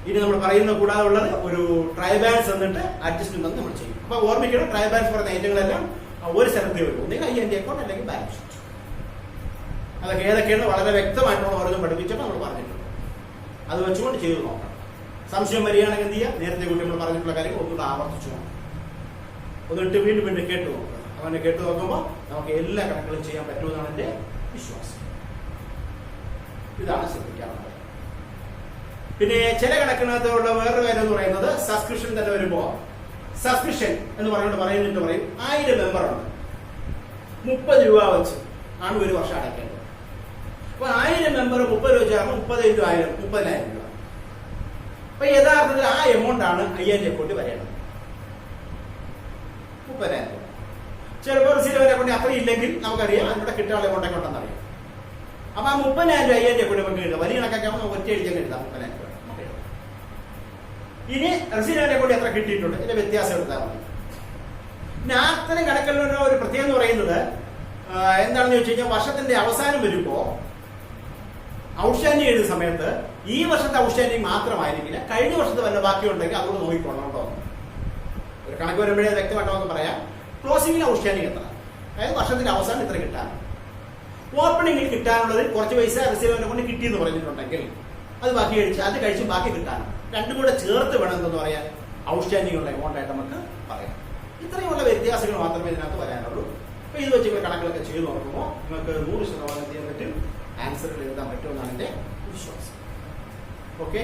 Speaker 1: ഇനി നമ്മൾ പറയുന്ന കൂടാതെ ഉള്ളത് ഒരു ട്രൈ ബാലൻസ് എന്നിട്ട് അഡ്ജസ്റ്റ്മെന്റ് നമ്മൾ ചെയ്യും. അപ്പൊ ഓർമ്മിക്കണം, ട്രൈ ബാലൻസ് പറയുന്ന ഐറ്റങ്ങളെല്ലാം ഒരു സ്ഥലത്തേ വരും. ഒന്നെങ്കിൽ IND അക്കൗണ്ട് അല്ലെങ്കിൽ ബാലൻസ് ഷീറ്റ്. അതൊക്കെ ഏതൊക്കെയാണ് വളരെ വ്യക്തമായിട്ടുള്ള ഓരോന്നും പഠിപ്പിച്ചിട്ട് നമ്മൾ പറഞ്ഞിട്ടുണ്ട്. അത് വെച്ചുകൊണ്ട് ചെയ്തു നോക്കണം. സംശയം വരികയാണെങ്കിൽ എന്ത് ചെയ്യുക? നേരത്തെ കൂട്ടി നമ്മൾ പറഞ്ഞിട്ടുള്ള കാര്യങ്ങൾ ഒന്നുകൂടെ ആവർത്തിച്ചു നോക്കണം. ഒന്നിട്ട് വീണ്ടും കേട്ടു നോക്കുക. അങ്ങനെ കേട്ടു നോക്കുമ്പോൾ നമുക്ക് എല്ലാ കണക്കുകളും ചെയ്യാൻ പറ്റുമെന്നാണ് എന്റെ വിശ്വാസം. ഇതാണ് ശ്രദ്ധിക്കാറുള്ളത്. പിന്നെ ചില കണക്കിനകത്തുള്ള വേറൊരു കാര്യം എന്ന് പറയുന്നത് സബ്സ്ക്രിപ്ഷൻ തന്നെ വരുമ്പോ സബ്സ്ക്രിപ്ഷൻ എന്ന് പറയുന്നിട്ട് പറയും 1000 മെമ്പറുണ്ട്, 30 രൂപ വെച്ച് ആണ് ഒരു വർഷം അടയ്ക്കേണ്ടത്. അപ്പൊ 1000 മെമ്പർ 30 രൂപ ചേർന്ന് 30 × 1000 30,000 രൂപ. അപ്പൊ യഥാർത്ഥത്തിൽ ആ എമൗണ്ട് ആണ് 5000 അക്കൗണ്ട് വരേണ്ടത്. 30,000 രൂപ. ചിലപ്പോൾ റിസീവർ അക്കൗണ്ട് അത്ര ഇല്ലെങ്കിൽ നമുക്കറിയാം അതിലൂടെ കിട്ടാനുള്ള എമൗണ്ട് ഒക്കെ ഉണ്ടെന്ന് അറിയാം. അപ്പൊ ആ 30,000 രൂപ 5000 അക്കൗണ്ട് നമുക്ക് എഴുതാം. വലിയ കണക്കൊക്കെ ആകുമ്പോൾ നമുക്ക് ഒറ്റ എഴുതിയാൽ എഴുതാം 30,000 രൂപ നമുക്ക് എഴുതാം. ഇനി റിസീവർ അക്കൗണ്ട് എത്ര കിട്ടിയിട്ടുണ്ട് ഇതിന്റെ വ്യത്യാസം എടുത്താൽ മതി. പിന്നെ അത്തരം കണക്കുകളുടെ ഒരു പ്രത്യേകത എന്ന് പറയുന്നത് എന്താണെന്ന് ചോദിച്ചു കഴിഞ്ഞാൽ വർഷത്തിന്റെ അവസാനം വരുമ്പോ ഔട്ട്സ്റ്റാൻഡിങ് എഴുതുന്ന സമയത്ത് ഈ വർഷത്തെ ഔട്ട്സ്റ്റാൻഡിങ് മാത്രമായിരിക്കില്ല, കഴിഞ്ഞ വർഷത്തെ വല്ല ബാക്കി ഉണ്ടെങ്കിൽ അതുകൊണ്ട് നോക്കിക്കൊള്ളണം കേട്ടോ. ഒരു കണക്ക് വരുമ്പോഴേ വ്യക്തമായിട്ട് നമുക്ക് പറയാം ക്ലോസിംഗിൽ ഔട്ട്സ്റ്റാൻഡിങ് എത്ര, അതായത് വർഷത്തിന്റെ അവസാനം ഇത്ര കിട്ടാൻ. ഓപ്പണിംഗിൽ കിട്ടാനുള്ളത് കുറച്ച് പൈസ റിസീവറിനെ കൊണ്ട് കിട്ടിയെന്ന് പറഞ്ഞിട്ടുണ്ടെങ്കിൽ അത് ബാക്കി കഴിച്ച് അത് കഴിച്ച് ബാക്കി കിട്ടാനും രണ്ടും കൂടെ ചേർത്ത് വേണം എന്തെന്ന് പറയാൻ ഔട്ട്സ്റ്റാൻഡിംഗ് ഉള്ള എമൗണ്ട് ആയിട്ട് നമുക്ക് പറയാം. ഇത്രയുള്ള വ്യത്യാസങ്ങൾ മാത്രമേ ഇതിനകത്ത് വരാനുള്ളൂ. അപ്പൊ ഇത് വെച്ച് കണക്കുകളൊക്കെ ചെയ്ത് നോക്കുമ്പോൾ നിങ്ങൾക്ക് 100% ചെയ്യാൻ പറ്റും, ആൻസറുകൾ എഴുതാൻ പറ്റുമെന്നാണ് എന്റെ വിശ്വാസം. ഓക്കെ.